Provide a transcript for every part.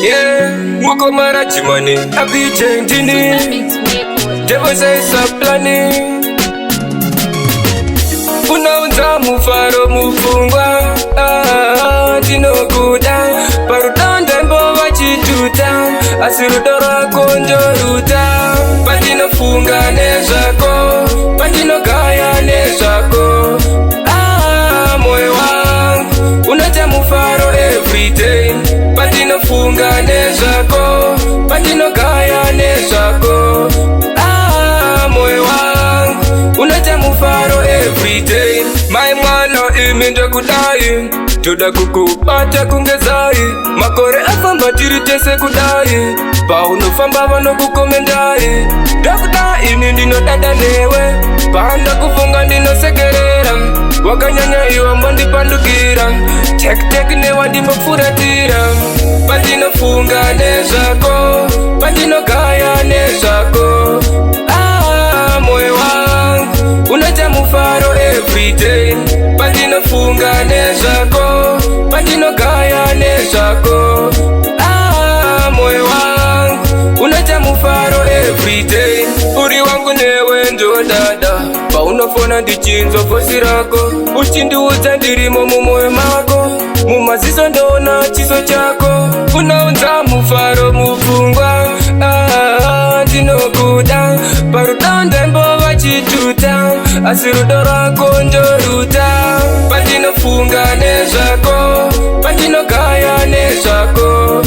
Yeah, muko marachimani, abi changini. Devil says a planning. Unaunza mufaro mufungwa, tinokuda. Parutanda mbo wachituta, asirudora konjoruta. Pandino funga nezako, pandino kaya nezako. Moyo wangu, unaja mufaro everyday. Pandino funga nezako, pandino kaya nezako. Moyo wangu, unaja mufaro everyday. My mwana iminja kudai, tuda kukupata kungezai. Makore afamba tiritese kudai, pauno famba vano kukomendai. Dokta ini ndino dada newe, panda kufunga ndino sekerera. Wakanyanya iwa mbondi pandukira, tek newa ndimbo furatira. Pandino funga nezako, pandino kaya nezako. Moyo wangu, unaja mufaro everyday. Pandino funga nezako, pandino kaya nezako. Moyo wangu, unaja mufaro everyday. Uri wangu newe ndo dada, paunofona ndichinzo fosi rako. Uchindiuza ndirimo mumoyo mako, mumazizo ndona chizo chako. Unaunza mufaro mufungwa, ndinokuda. Parutanda mbo wachituta, asirudora konjoruta. Pandino funga nezako, pandino kaya nezako.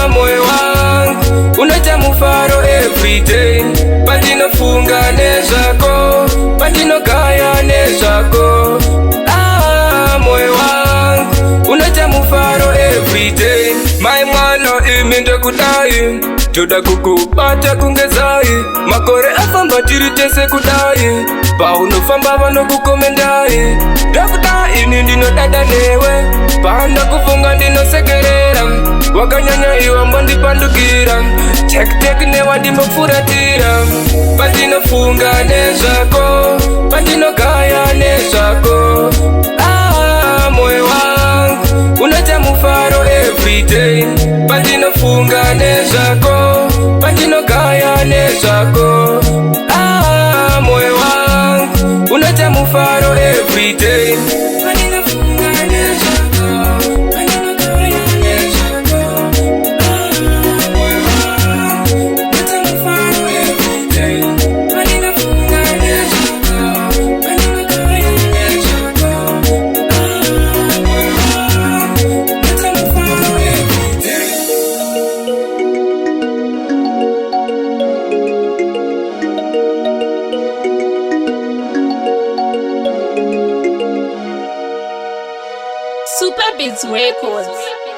Moyo wangu, unaja mufaro everyday. Pandino funga nezako, pandino kaya nezako. Moyo wangu, unaja mufaro everyday. My mwana iminda kudai, tuda kukupata kungezai. Makore afamba tiritese kudai, pauno famba vano kukomendai. Dokta ini ndino dada newe, panda kufunga ndino sekerera. Wakanyanya iwa mbondi pandukira, tek newa ndimbo furatira. Pandino funga nezako, pandino kaya nezako. Moyo wangu, unaja mufaro everyday. Pandino funga nezako, pandino kaya nezako. Moyo wangu, unaja mufaro everyday. Pandino funga nezako, pandino kaya nezako. Moyo wangu, unaja mufaro everyday. Pandino funga nezako, pandino kaya nezako. Moyo wangu, unaja mufaro everyday. Super Beats Records.